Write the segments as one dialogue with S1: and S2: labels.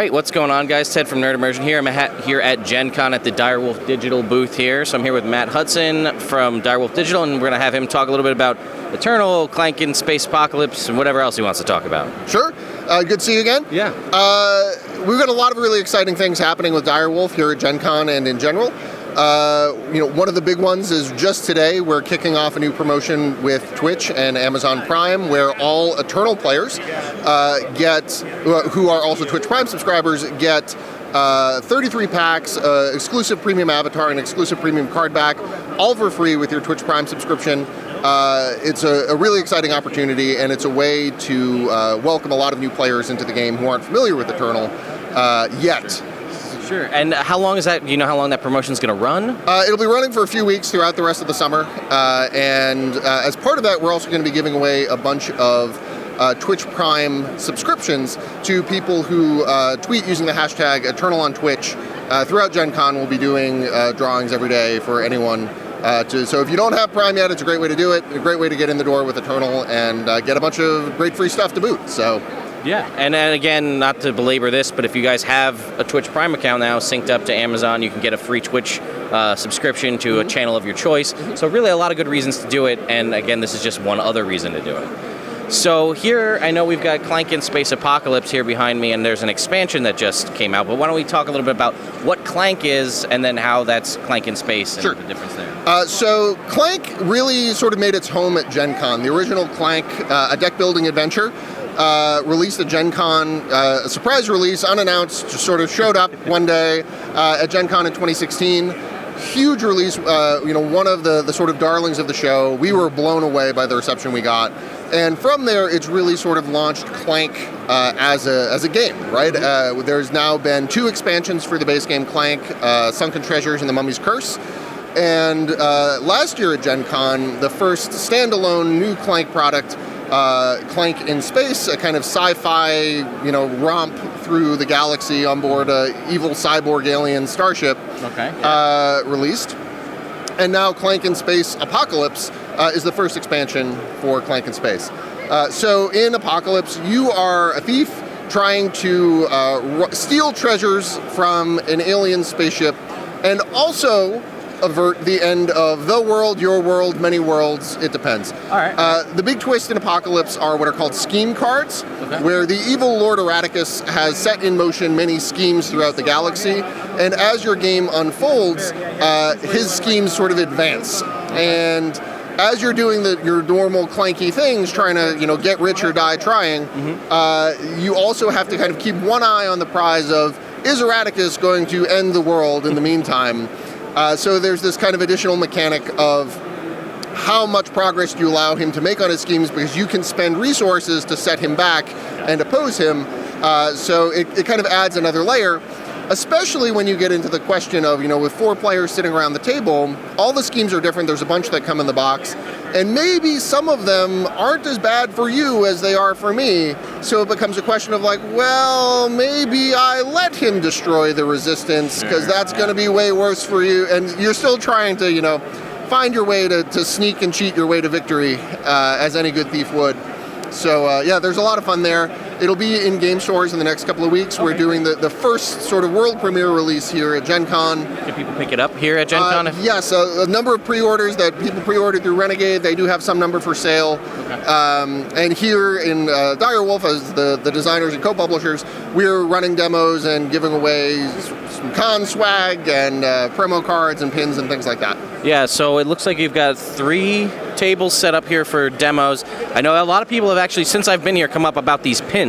S1: right, what's going on, guys? Ted from Nerd Immersion here. I'm here at GenCon at the Direwolf Digital booth here. So I'm here with Matt Hudson from Direwolf Digital, and we're going to have him talk a little bit about Eternal, Clank, and Space Apocalypse, and whatever else he wants to talk about.
S2: Sure. Good to see you again.
S1: Yeah.
S2: We've got a lot of really exciting things happening with Direwolf here at GenCon and in general. One of the big ones is just today we're kicking off a new promotion with Twitch and Amazon Prime, where all Eternal players who are also Twitch Prime subscribers get 33 packs, exclusive premium avatar, and exclusive premium card back, all for free with your Twitch Prime subscription. It's a really exciting opportunity, and it's a way to welcome a lot of new players into the game who aren't familiar with Eternal yet.
S1: Sure. And how long is that? Do you know how long that promotion's going to run?
S2: It'll be running for a few weeks throughout the rest of the summer. And as part of that, we're also going to be giving away a bunch of Twitch Prime subscriptions to people who tweet using the hashtag Eternal on Twitch. Throughout GenCon, we'll be doing drawings every day for anyone. So if you don't have Prime yet, it's a great way to do it. A great way to get in the door with Eternal and get a bunch of great free stuff to boot. So.
S1: Yeah, and again, not to belabor this, but if you guys have a Twitch Prime account now synced up to Amazon, you can get a free Twitch subscription to a channel of your choice. So really a lot of good reasons to do it, and again, this is just one other reason to do it. So here, I know we've got Clank and Space Apocalypse here behind me, and there's an expansion that just came out, but why don't we talk a little bit about what Clank is, and then how that's Clank in Space and
S2: Sure.
S1: the difference there.
S2: So Clank really sort of made its home at GenCon. The original Clank, a deck-building adventure, released at GenCon, a surprise release, unannounced, just sort of showed up one day at GenCon in 2016. Huge release, one of the sort of darlings of the show. We were blown away by the reception we got. And from there, it's really sort of launched Clank as a game, right? There's now been 2 expansions for the base game Clank, Sunken Treasures and The Mummy's Curse. And last year at GenCon, the first standalone new Clank product, Clank in Space, a kind of sci-fi, romp through the galaxy on board a evil cyborg alien starship, released. And now Clank in Space Apocalypse is the first expansion for Clank in Space. So in Apocalypse, you are a thief trying to steal treasures from an alien spaceship and also avert the end of the world, your world, many worlds, it depends.
S1: All right.
S2: The big twist in Apocalypse are what are called scheme cards, where the evil Lord Erraticus has set in motion many schemes throughout the galaxy, and as your game unfolds, his schemes sort of advance. And as you're doing your normal clanky things, trying to get rich or die trying, you also have to kind of keep one eye on the prize of, is Erraticus going to end the world in the meantime? So there's this kind of additional mechanic of how much progress do you allow him to make on his schemes, because you can spend resources to set him back and oppose him. So it kind of adds another layer, especially when you get into the question of, with 4 players sitting around the table, all the schemes are different. There's a bunch that come in the box, and maybe some of them aren't as bad for you as they are for me. So it becomes a question of well, maybe I let him destroy the resistance, because that's going to be way worse for you. And you're still trying to, find your way to sneak and cheat your way to victory, as any good thief would. So there's a lot of fun there. It'll be in game stores in the next couple of weeks. We're doing the first sort of world premiere release here at GenCon.
S1: Can people pick it up here at GenCon?
S2: Yes, a number of pre-orders that people pre-ordered through Renegade. They do have some number for sale. And here in Direwolf, as the designers and co-publishers, we're running demos and giving away some con swag and promo cards and pins and things like that.
S1: Yeah, so it looks like you've got 3 tables set up here for demos. I know a lot of people have actually, since I've been here, come up about these pins.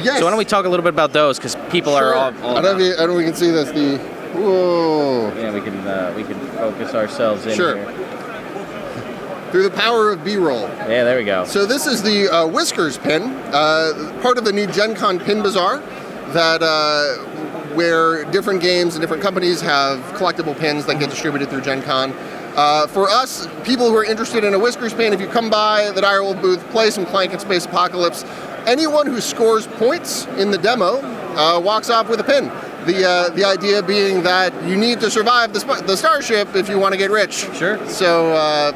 S2: Yes.
S1: So why don't we talk a little bit about those, because people are all
S2: I don't know if we can see this. Whoa.
S1: Yeah, we can focus ourselves in here.
S2: Through the power of B-roll.
S1: Yeah, there we go.
S2: So this is the Whiskers pin, part of the new GenCon Pin Bazaar, where different games and different companies have collectible pins that get distributed through GenCon. For us, people who are interested in a Whiskers pin, if you come by the Direwolf booth, play some Clank and Space Apocalypse, anyone who scores points in the demo walks off with a pin. The idea being that you need to survive the starship if you want to get rich.
S1: Sure.
S2: So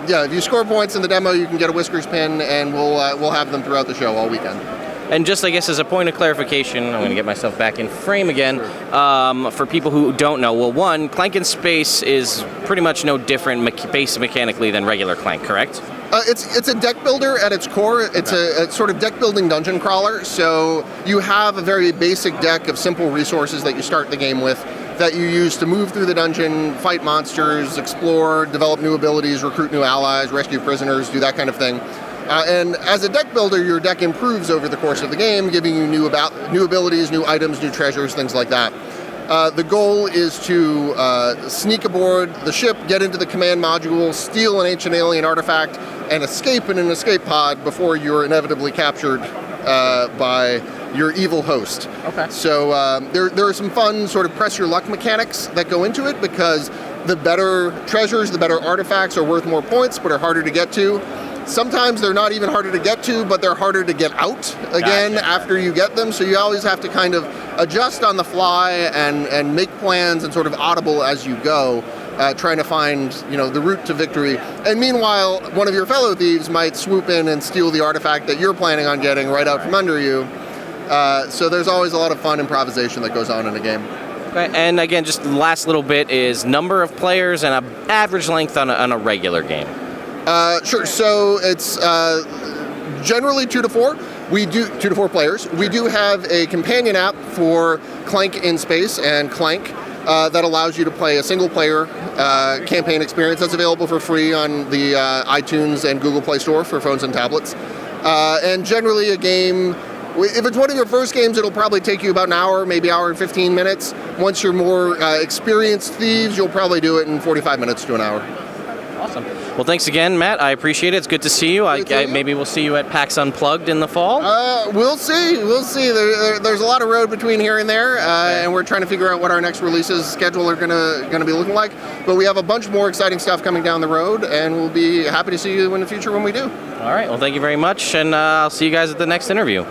S2: if you score points in the demo, you can get a Whiskers pin, and we'll have them throughout the show all weekend.
S1: And just, I guess, as a point of clarification, I'm going to get myself back in frame again. For people who don't know, well, one, Clank in Space is pretty much no different base mechanically than regular Clank, correct?
S2: It's a deck builder at its core. It's a sort of deck building dungeon crawler. So you have a very basic deck of simple resources that you start the game with that you use to move through the dungeon, fight monsters, explore, develop new abilities, recruit new allies, rescue prisoners, do that kind of thing. And as a deck builder, your deck improves over the course of the game, giving you new abilities, new items, new treasures, things like that. The goal is to sneak aboard the ship, get into the command module, steal an ancient alien artifact, and escape in an escape pod before you're inevitably captured by your evil host.
S1: Okay.
S2: So there are some fun sort of press your luck mechanics that go into it, because the better treasures, the better artifacts are worth more points but are harder to get to. Sometimes they're not even harder to get to, but they're harder to get out again after you get them. So you always have to kind of adjust on the fly and make plans and sort of audible as you go, trying to find the route to victory. And meanwhile, one of your fellow thieves might swoop in and steal the artifact that you're planning on getting right out from under you. So there's always a lot of fun improvisation that goes on in a game.
S1: Okay. And again, just the last little bit is number of players and an average length on a regular game.
S2: Sure. So it's generally 2 to 4. We do 2 to 4 players. We do have a companion app for Clank in Space and Clank that allows you to play a single-player campaign experience that's available for free on the iTunes and Google Play Store for phones and tablets. And generally, a game, if it's one of your first games, it'll probably take you about an hour, maybe hour and 15 minutes. Once you're more experienced thieves, you'll probably do it in 45 minutes to an hour.
S1: Awesome. Well, thanks again, Matt. I appreciate it. It's good to see you. Maybe we'll see you at PAX Unplugged in the fall.
S2: We'll see. We'll see. There's a lot of road between here and there, and we're trying to figure out what our next releases schedule are gonna be looking like. But we have a bunch more exciting stuff coming down the road, and we'll be happy to see you in the future when we do.
S1: All right. Well, thank you very much, and I'll see you guys at the next interview.